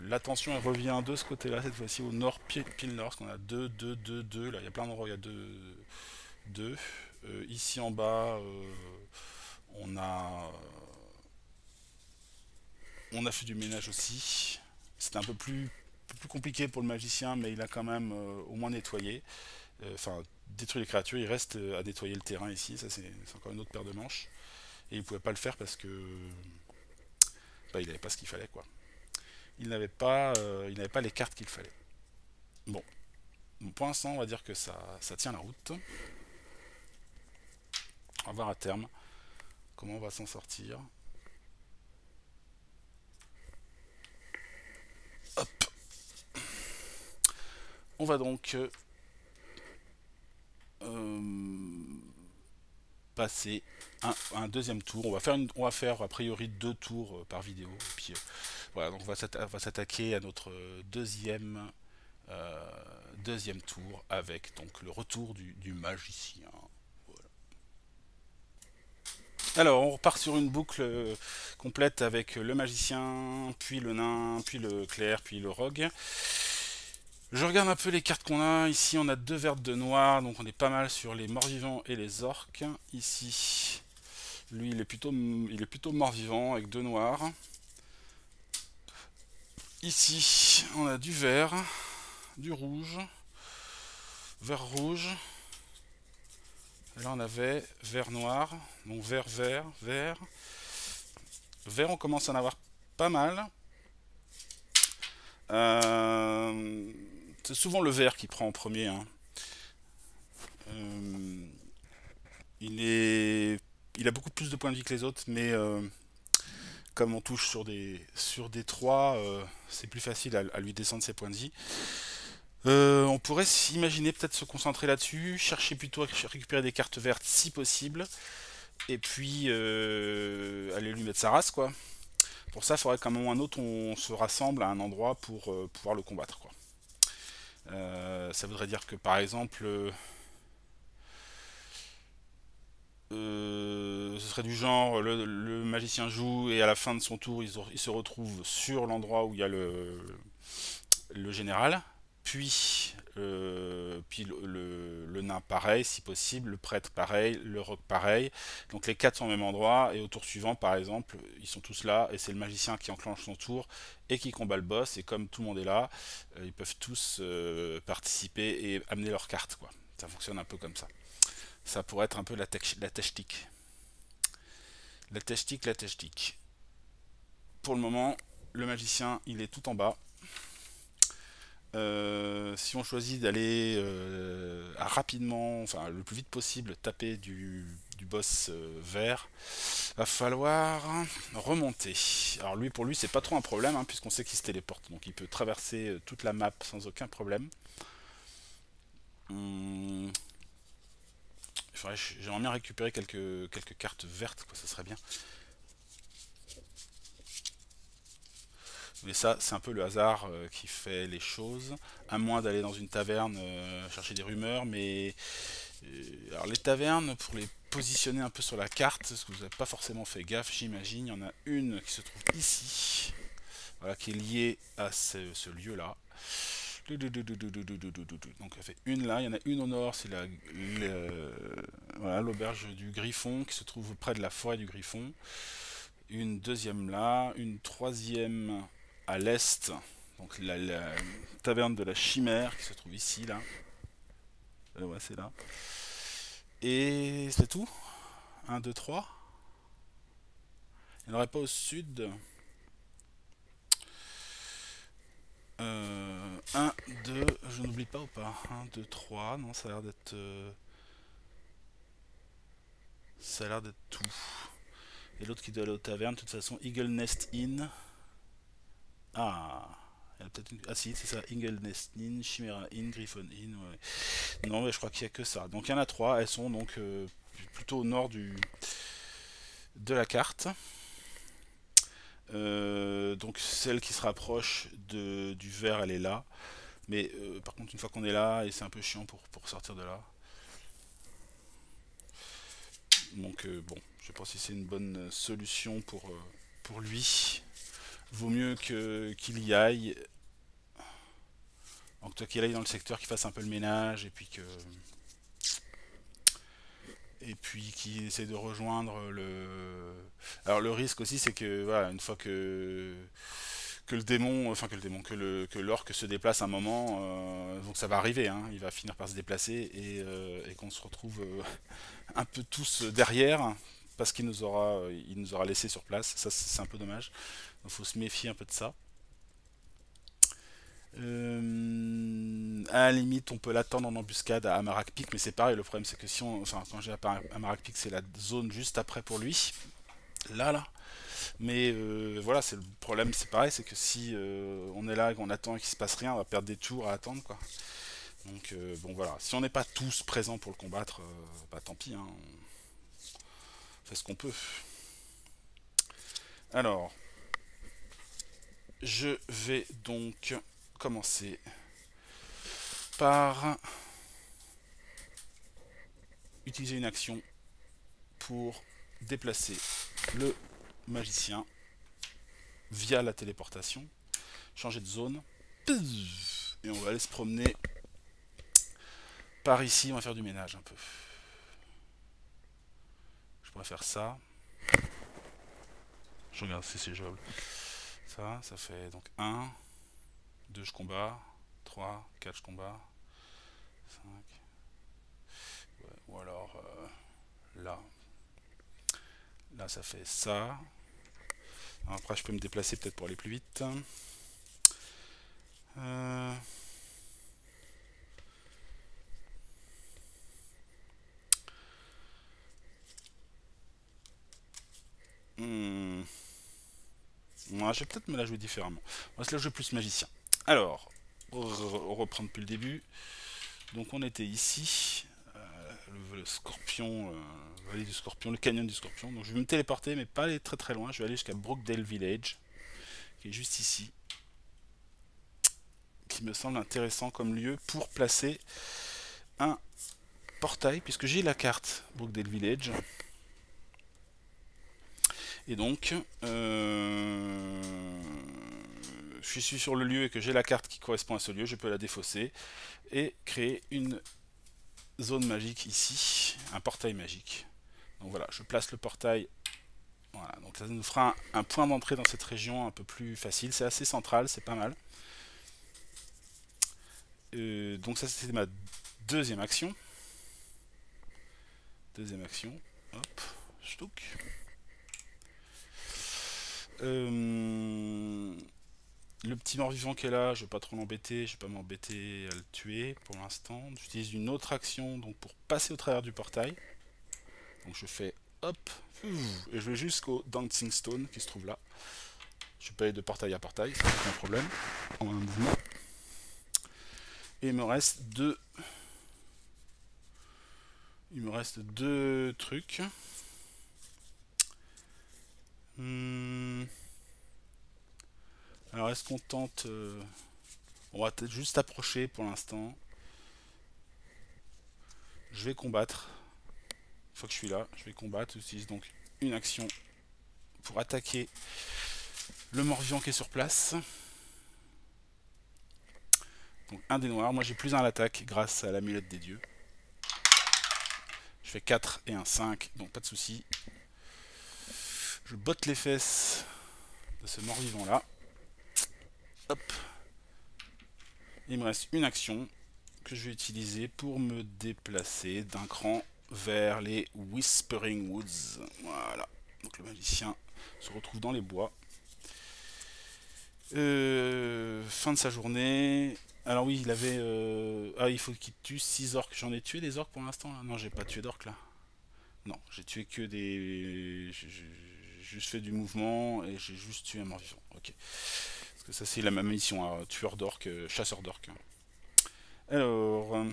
La tension elle revient de ce côté-là, cette fois-ci au nord, pile nord, parce qu'on a 2, 2, 2, 2. Là, il y a plein d'endroits où il y a 2, 2. Ici en bas, on a fait du ménage aussi. C'était un peu plus compliqué pour le magicien, mais il a quand même au moins nettoyé. Enfin, détruit les créatures, il reste à nettoyer le terrain ici. Ça, c'est encore une autre paire de manches. Et il pouvait pas le faire parce que bah, il n'avait pas ce qu'il fallait, quoi. Il n'avait pas les cartes qu'il fallait. Bon, pour l'instant, on va dire que ça tient la route. On va voir à terme comment on va s'en sortir. Hop. On va donc passer un deuxième tour. On va faire a priori 2 tours par vidéo. Et puis voilà, donc on va s'attaquer à notre euh, deuxième tour avec donc le retour du magicien. Voilà. Alors on repart sur une boucle complète avec le magicien, puis le nain, puis le clerc, puis le rogue. Je regarde un peu les cartes qu'on a. Ici, on a 2 vertes de noir, donc on est pas mal sur les morts-vivants et les orques. Ici, lui, il est plutôt mort-vivant avec 2 noirs. Ici, on a du vert, du rouge, vert rouge. Et là, on avait vert noir, donc vert, vert, vert. Vert, on commence à en avoir pas mal. C'est souvent le vert qui prend en premier. Hein. Euh, il a beaucoup plus de points de vie que les autres, mais comme on touche sur des 3, c'est plus facile à lui descendre ses points de vie. On pourrait s'imaginer peut-être se concentrer là-dessus, chercher plutôt à récupérer des cartes vertes si possible, et puis aller lui mettre sa race, quoi. Pour ça, il faudrait qu'à un moment ou à un autre, on se rassemble à un endroit pour pouvoir le combattre, quoi. Ça voudrait dire que par exemple, ce serait du genre le magicien joue et à la fin de son tour il se retrouve sur l'endroit où il y a le général, puis le nain pareil si possible, le prêtre pareil, le roc pareil, donc les 4 sont au même endroit et au tour suivant par exemple ils sont tous là et c'est le magicien qui enclenche son tour et qui combat le boss et comme tout le monde est là, ils peuvent tous participer et amener leurs cartes, quoi. Ça fonctionne un peu comme ça. Ça pourrait être un peu la tactique. La tactique, la tactique. Pour le moment, le magicien, il est tout en bas. Si on choisit d'aller rapidement, enfin le plus vite possible, taper du boss vert, va falloir remonter. Alors lui, pour lui, c'est pas trop un problème, hein, puisqu'on sait qu'il se téléporte, donc il peut traverser toute la map sans aucun problème. Hum, J'aimerais bien récupérer quelques cartes vertes, quoi, ça serait bien. Mais ça, c'est un peu le hasard qui fait les choses. À moins d'aller dans une taverne chercher des rumeurs, mais alors les tavernes, pour les positionner un peu sur la carte, parce que vous n'avez pas forcément fait gaffe, j'imagine, il y en a une qui se trouve ici, voilà, qui est liée à ce lieu-là. Donc ça fait une là, il y en a une au nord, c'est voilà, l'auberge du Griffon qui se trouve près de la forêt du Griffon. Une deuxième là, une troisième à l'est, donc la taverne de la Chimère qui se trouve ici là. Ouais, c'est là. Et c'est tout. Un, 2, 3. Il n'y en aurait pas au sud. 1, 2, je n'oublie pas ou pas? 1, 2, 3, non, ça a l'air d'être. Ça a l'air d'être tout. Et l'autre qui doit aller aux tavernes, de toute façon, Eagle Nest Inn. Ah, il y a peut-être une... Ah si, c'est ça, Eagle Nest Inn, Chimera Inn, Griffon Inn. Ouais. Non, mais je crois qu'il n'y a que ça. Donc il y en a 3, elles sont donc plutôt au nord de la carte. Donc celle qui se rapproche du vert, elle est là. Mais par contre, une fois qu'on est là, et c'est un peu chiant pour sortir de là. Donc bon, je sais pas si c'est une bonne solution pour lui. Vaut mieux qu'il y aille. Donc toi qu'il aille dans le secteur, qu'il fasse un peu le ménage, et puis qu'il essaie de rejoindre le. Alors le risque aussi, c'est que voilà, une fois que le démon, enfin que l'orque se déplace un moment, donc ça va arriver, hein, il va finir par se déplacer et qu'on se retrouve un peu tous derrière parce qu'il nous aura laissé sur place. Ça c'est un peu dommage. Donc faut se méfier un peu de ça. À la limite, on peut l'attendre en embuscade à Amarak Peak, mais c'est pareil. Le problème, c'est que si on, enfin, quand j'ai Amarak Peak, c'est la zone juste après pour lui. Là. Mais voilà, c'est le problème, c'est pareil, c'est que si on est là et qu'on attend et qu'il se passe rien, on va perdre des tours à attendre, quoi. Donc bon voilà, si on n'est pas tous présents pour le combattre, bah tant pis, hein, on fait ce qu'on peut. Alors, je vais donc commencer par utiliser une action pour déplacer le magicien via la téléportation, changer de zone, et on va aller se promener par ici, on va faire du ménage un peu. Je pourrais faire ça. Je regarde si c'est jouable. Ça fait donc 1, 2 je combats, 3, 4 je combats, 5. Ouais, ou alors là. Là ça fait ça. Après je peux me déplacer peut-être pour aller plus vite. Euh... Hmm. Ouais, je vais peut-être me la jouer différemment. On va se la jouer plus magicien. Alors, on reprend depuis le début. Donc on était ici, le scorpion, vallée du scorpion, le canyon du scorpion. Donc je vais me téléporter, mais pas aller très très loin. Je vais aller jusqu'à Brookdale Village, qui est juste ici, qui me semble intéressant comme lieu pour placer un portail, puisque j'ai la carte Brookdale Village. Et donc, je suis sur le lieu et que j'ai la carte qui correspond à ce lieu, je peux la défausser et créer une zone magique ici, un portail magique. Donc voilà, je place le portail. Voilà, donc ça nous fera un point d'entrée dans cette région un peu plus facile. C'est assez central, c'est pas mal. Donc ça c'était ma deuxième action. Hop, ch'touk. Le petit mort-vivant qui est là, je vais pas trop l'embêter, je vais pas m'embêter à le tuer pour l'instant. J'utilise une autre action donc pour passer au travers du portail. Donc je fais hop, et je vais jusqu'au Dancing Stone qui se trouve là. Je peux aller de portail à portail, c'est pas un problème, en un mouvement. Et il me reste deux trucs. Alors est-ce qu'on tente on va peut-être juste approcher pour l'instant. Je vais combattre. Une fois que je suis là, je vais combattre. J'utilise donc une action pour attaquer le mort-vivant qui est sur place. Donc un des noirs. Moi j'ai plus un à l'attaque grâce à l'amulette des dieux. Je fais 4 et un 5, donc pas de souci. Je botte les fesses de ce mort-vivant là. Hop. Il me reste une action que je vais utiliser pour me déplacer d'un cran vers les Whispering Woods. Voilà. Donc le magicien se retrouve dans les bois. Fin de sa journée. Alors oui, il avait... Ah, il faut qu'il tue 6 orques. J'en ai tué des orques pour l'instant là? Non, j'ai pas tué d'orques là. Non, j'ai tué que des... J'ai juste fait du mouvement et j'ai juste tué un mort-vivant. Ok. Parce que ça c'est la même mission, hein, tueur d'orques, chasseur d'orques. Alors...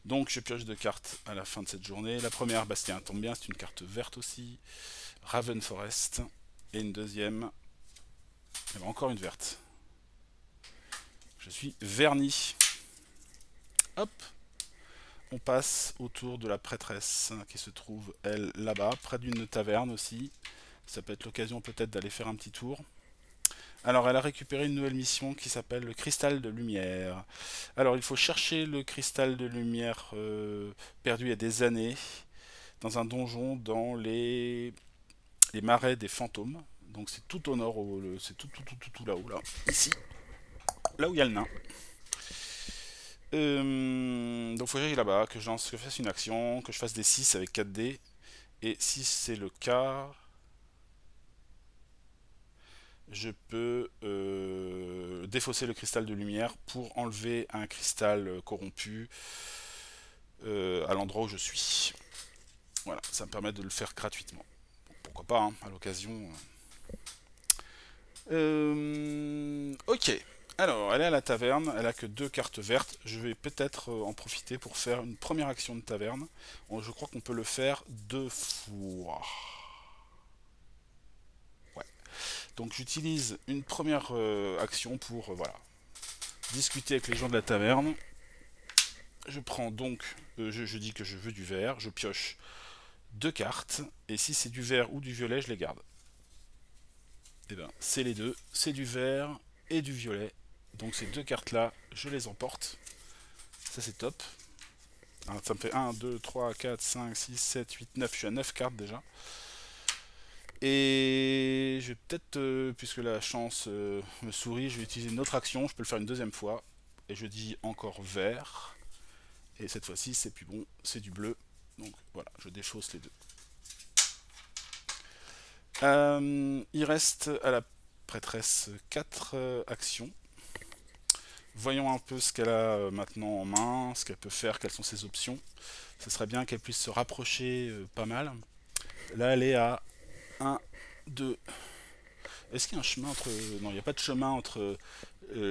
Donc je pioche 2 cartes à la fin de cette journée. La première, Bastien tombe bien, c'est une carte verte aussi. Raven Forest. Et une deuxième. Et ben encore une verte. Je suis verni. Hop. On passe autour de la prêtresse qui se trouve, elle, là-bas, près d'une taverne aussi. Ça peut être l'occasion peut-être d'aller faire un petit tour. Alors, elle a récupéré une nouvelle mission qui s'appelle le cristal de lumière. Alors, il faut chercher le cristal de lumière perdu il y a des années dans un donjon dans les marais des fantômes. Donc, c'est tout au nord, c'est tout là-haut, là. Ici, là où il y a le nain. Donc, il faut que j'aille là-bas, que je fasse une action, que je fasse des 6 avec 4 dés. Et si c'est le cas, je peux défausser le cristal de lumière pour enlever un cristal corrompu à l'endroit où je suis. Voilà, ça me permet de le faire gratuitement. Pourquoi pas, hein, à l'occasion. Ok. Alors, elle est à la taverne, elle a que 2 cartes vertes. Je vais peut-être en profiter pour faire une première action de taverne. Je crois qu'on peut le faire 2 fois. Ouais. Donc j'utilise une première action pour voilà, discuter avec les gens de la taverne. Je prends donc, je dis que je veux du vert, je pioche 2 cartes, et si c'est du vert ou du violet, je les garde. Et bien, c'est les deux, c'est du vert et du violet. Donc ces 2 cartes-là, je les emporte. Ça c'est top. Alors, ça me fait 1, 2, 3, 4, 5, 6, 7, 8, 9. Je suis à 9 cartes déjà. Et je vais peut-être, puisque la chance me sourit, je vais utiliser une autre action. Je peux le faire une deuxième fois. Et je dis encore vert. Et cette fois-ci, c'est plus bon, c'est du bleu. Donc voilà, je défausse les deux. Il reste à la prêtresse 4 actions. Voyons un peu ce qu'elle a maintenant en main, ce qu'elle peut faire, quelles sont ses options. Ce serait bien qu'elle puisse se rapprocher pas mal. Là, elle est à 1, 2. Est-ce qu'il y a un chemin entre... Non, il n'y a pas de chemin entre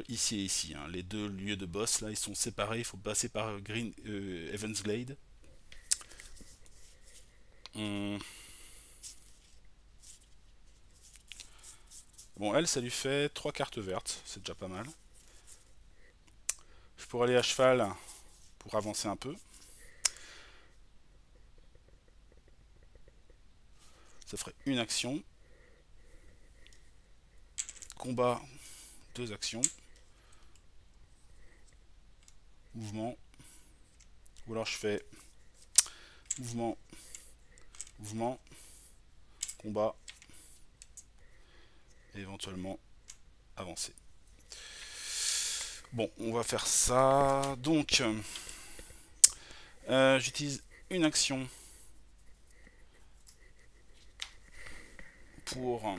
ici et ici. Hein. Les deux lieux de boss, là, ils sont séparés. Il faut passer par Green Evansglade. Hum. Bon, elle, ça lui fait 3 cartes vertes. C'est déjà pas mal. Je pourrais aller à cheval pour avancer un peu. Ça ferait une action. Combat, 2 actions. Mouvement. Ou alors je fais mouvement, mouvement, combat, et éventuellement avancer. Bon, on va faire ça. Donc, j'utilise une action pour...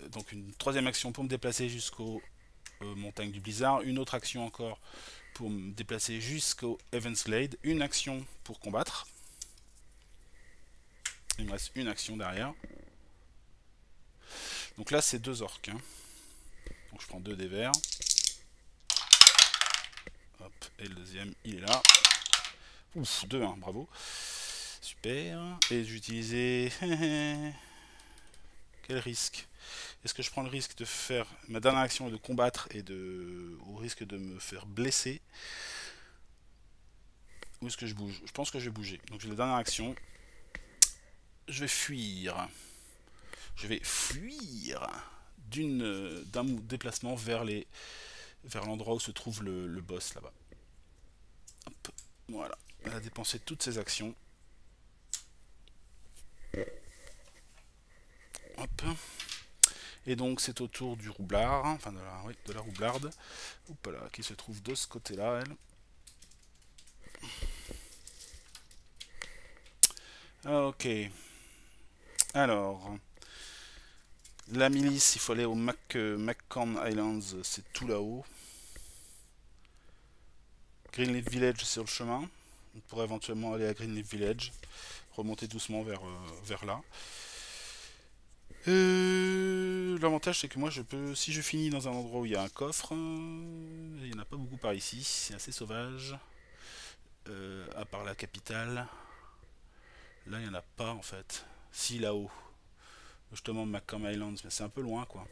donc une troisième action pour me déplacer jusqu'au montagne du blizzard, une autre action encore pour me déplacer jusqu'au Heaven's Glade, une action pour combattre. Il me reste une action derrière. Donc là c'est 2 orques. Hein. Donc je prends 2 dés verts. Hop, et le deuxième il est là. Ouf, 2, hein, bravo. Super. Et j'utilisais... Quel risque? Est-ce que je prends le risque de faire ma dernière action et de combattre et au risque de me faire blesser? Ou est-ce que je bouge? Je pense que je vais bouger. Donc j'ai la dernière action. Je vais fuir. Je vais fuir d'un déplacement vers l'endroit où se trouve le boss là-bas. Hop, voilà. Elle a dépensé toutes ses actions. Hop. Et donc c'est au tour du roublard, enfin de la roublarde, là, qui se trouve de ce côté-là, elle. Ok. Alors, la milice, il faut aller au McCann Islands, c'est tout là-haut. Greenleaf Village, c'est sur le chemin. On pourrait éventuellement aller à Greenleaf Village, remonter doucement vers là. L'avantage c'est que moi si je finis dans un endroit où il y a un coffre, il n'y en a pas beaucoup par ici, c'est assez sauvage, à part la capitale. Là il n'y en a pas en fait. Si là-haut, justement McCom Islands, mais c'est un peu loin quoi.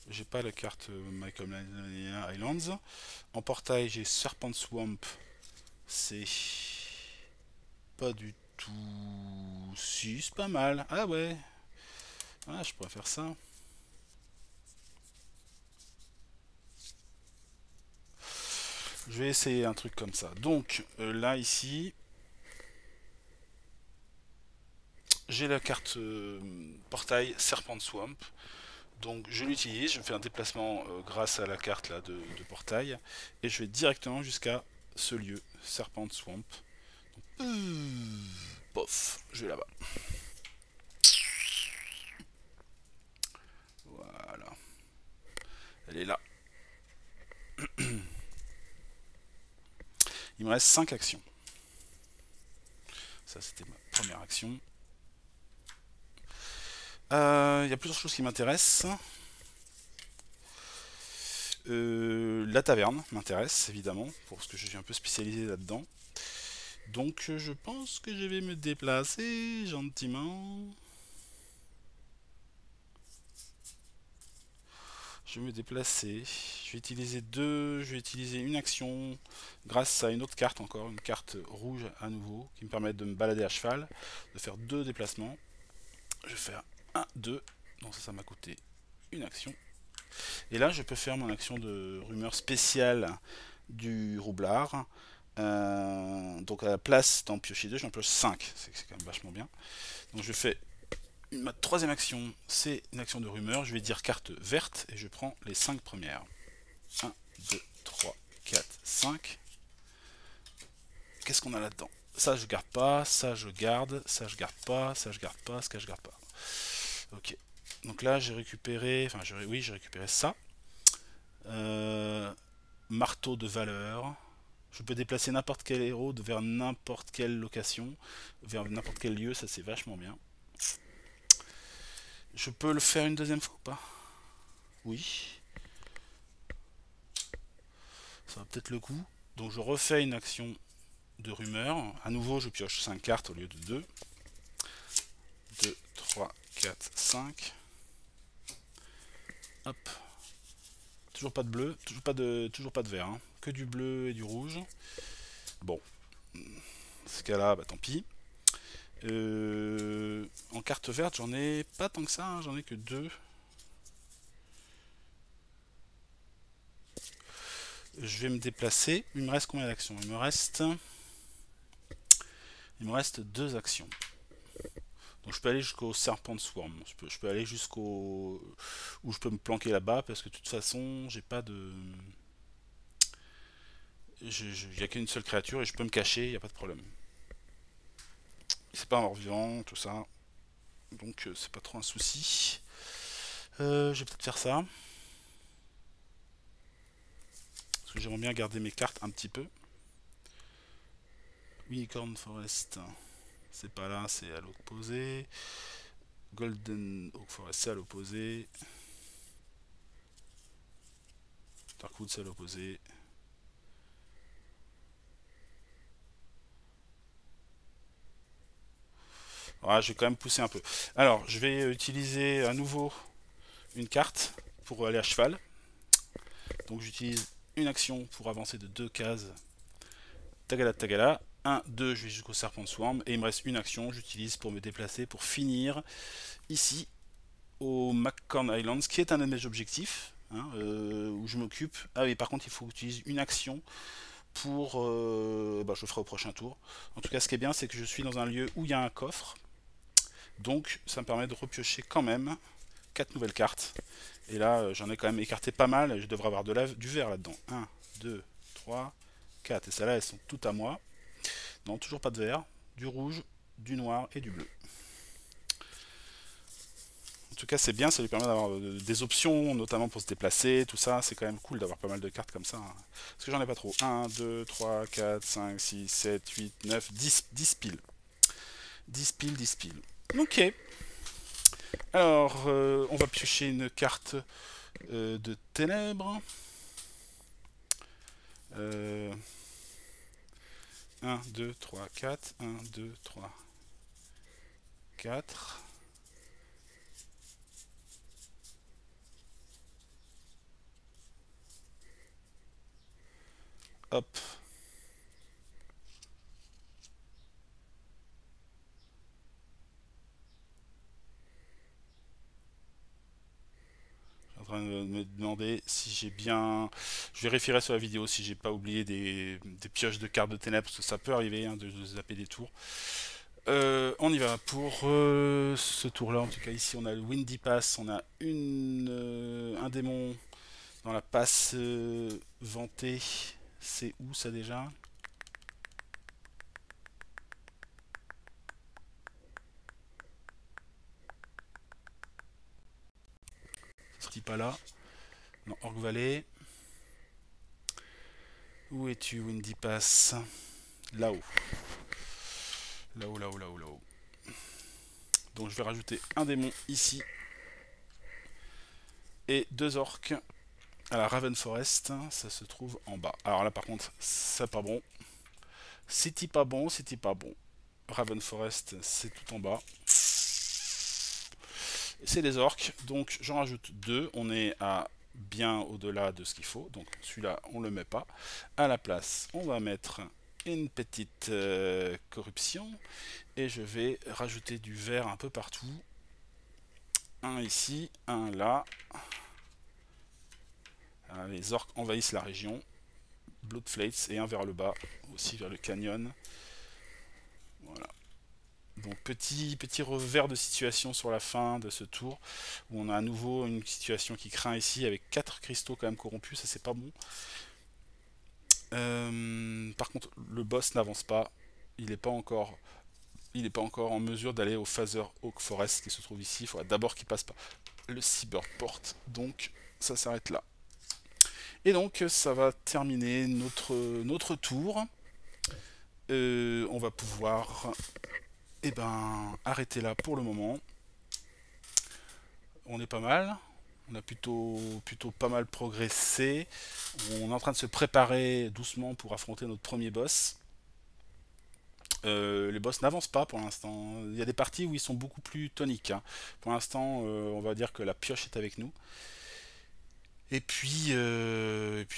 J'ai pas la carte McCom Islands. En portail j'ai Serpent Swamp, c'est pas du tout. Si, c'est pas mal. Ah ouais. Ah, je pourrais faire ça. Je vais essayer un truc comme ça. Donc là ici, j'ai la carte portail Serpent Swamp. Donc je l'utilise, je me fais un déplacement grâce à la carte là de portail et je vais directement jusqu'à ce lieu, Serpent Swamp. Donc, pof, je vais là-bas. Voilà. Elle est là. Il me reste 5 actions. Ça c'était ma première action. Il y a plusieurs choses qui m'intéressent. La taverne m'intéresse évidemment, parce que je suis un peu spécialisé là-dedans. Donc je pense que je vais me déplacer gentiment. Je vais me déplacer. Je vais utiliser une action grâce à une autre carte encore, une carte rouge à nouveau, qui me permet de me balader à cheval, de faire 2 déplacements. Je vais faire 1, 2. Donc ça m'a coûté une action. Et là, je peux faire mon action de rumeur spéciale du roublard. Donc à la place d'en piocher 2, j'en pioche 5. C'est quand même vachement bien. Donc je fais ma troisième action, c'est une action de rumeur. Je vais dire carte verte et je prends les 5 premières. 1, 2, 3, 4, 5. Qu'est-ce qu'on a là-dedans? Ça je garde pas, ça je garde, ça je garde pas, ça je garde pas, ça je garde pas. Ok. Donc là j'ai récupéré, oui j'ai récupéré ça. Marteau de valeur. Je peux déplacer n'importe quel héros vers n'importe quelle location, vers n'importe quel lieu, ça c'est vachement bien. Je peux le faire une deuxième fois ou pas? Oui. Ça va peut-être le coup. Donc je refais une action de rumeur. À nouveau je pioche 5 cartes au lieu de 2. 2, 3, 4, 5. Hop. Toujours pas de bleu, toujours pas de vert. Hein. Que du bleu et du rouge. Bon. Dans ce cas-là, bah, tant pis. En carte verte, j'en ai pas tant que ça, hein, j'en ai que 2. Je vais me déplacer. Il me reste combien d'actions? Il me reste 2 actions. Donc je peux aller jusqu'au Serpent Swarm. Je peux aller jusqu'au où je peux me planquer là-bas parce que de toute façon, j'ai pas de. Il n'y a qu'une seule créature et je peux me cacher, il n'y a pas de problème. C'est pas un mort-vivant, tout ça. Donc c'est pas trop un souci. Je vais peut-être faire ça. Parce que j'aimerais bien garder mes cartes un petit peu. Unicorn Forest, c'est pas là, c'est à l'opposé. Golden Oak Forest, c'est à l'opposé. Darkwood, c'est à l'opposé. Voilà, je vais quand même pousser un peu. Alors, je vais utiliser à nouveau une carte pour aller à cheval. Donc j'utilise une action pour avancer de 2 cases. Tagala Tagala. 1, 2, je vais jusqu'au serpent de Swarm. Et il me reste une action, j'utilise pour me déplacer, pour finir ici, au McCorn Islands, qui est un de mes objectifs, hein, où je m'occupe. Ah oui, par contre, il faut que j'utilise une action pour... bah, je le ferai au prochain tour. En tout cas, ce qui est bien, c'est que je suis dans un lieu où il y a un coffre. Donc, ça me permet de repiocher quand même 4 nouvelles cartes. Et là, j'en ai quand même écarté pas mal. Je devrais avoir du vert là-dedans. 1, 2, 3, 4. Et celles-là, elles sont toutes à moi. Non, toujours pas de vert. Du rouge, du noir et du bleu. En tout cas, c'est bien, ça lui permet d'avoir des options, notamment pour se déplacer, tout ça. C'est quand même cool d'avoir pas mal de cartes comme ça. Parce que j'en ai pas trop. 1, 2, 3, 4, 5, 6, 7, 8, 9, 10 piles. 10 piles, 10 piles. Ok. Alors, on va piocher une carte de ténèbres. 1, 2, 3, 4. 1, 2, 3, 4. Hop. En train de me demander si j'ai bien... Je vérifierai sur la vidéo si j'ai pas oublié des pioches de cartes de ténèbres, parce que ça peut arriver hein, de zapper des tours. On y va pour ce tour-là. En tout cas, ici, on a le Windy Pass. On a un démon dans la passe vantée. C'est où ça déjà? Ça se dit pas là. Non, Orc Valley. Où es-tu, Windy Pass? Là-haut. Là-haut, là-haut, là-haut, là-haut. Donc je vais rajouter un démon ici. Et 2 orques à la Raven Forest. Ça se trouve en bas. Alors là par contre, c'est pas bon. C'était pas bon, c'était pas bon. Raven Forest, c'est tout en bas. C'est des orques. Donc j'en rajoute 2. On est à bien au-delà de ce qu'il faut. Donc celui-là, on le met pas. À la place, on va mettre une petite corruption. Et je vais rajouter du vert un peu partout. Un ici, un là. Les orques envahissent la région. Bloodflates et un vers le bas, aussi vers le canyon. Voilà. Donc petit revers de situation sur la fin de ce tour, où on a à nouveau une situation qui craint ici, avec 4 cristaux quand même corrompus, ça c'est pas bon. Par contre, le boss n'avance pas, il n'est pas encore... Il n'est pas encore en mesure d'aller au Father Oak Forest qui se trouve ici. Il faudra d'abord qu'il passe par le Cyberport. Donc ça s'arrête là. Et donc ça va terminer notre tour. On va pouvoir arrêter là pour le moment. On est pas mal. On a plutôt pas mal progressé. On est en train de se préparer doucement pour affronter notre premier boss. Les boss n'avancent pas pour l'instant. Il y a des parties où ils sont beaucoup plus toniques, hein. Pour l'instant, on va dire que la pioche est avec nous. Et puis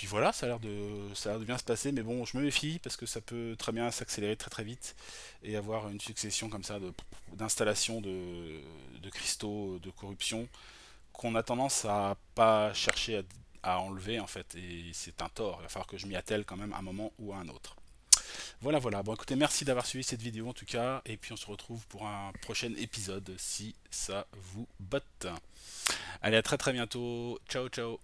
voilà, ça a l'air de bien se passer, mais bon, je me méfie parce que ça peut très bien s'accélérer très très vite et avoir une succession comme ça d'installation de cristaux de corruption qu'on a tendance à pas chercher à enlever en fait, et c'est un tort. Il va falloir que je m'y attelle quand même à un moment ou à un autre. Voilà, voilà. Bon, écoutez, merci d'avoir suivi cette vidéo en tout cas, et puis on se retrouve pour un prochain épisode si ça vous botte. Allez, à très très bientôt. Ciao, ciao.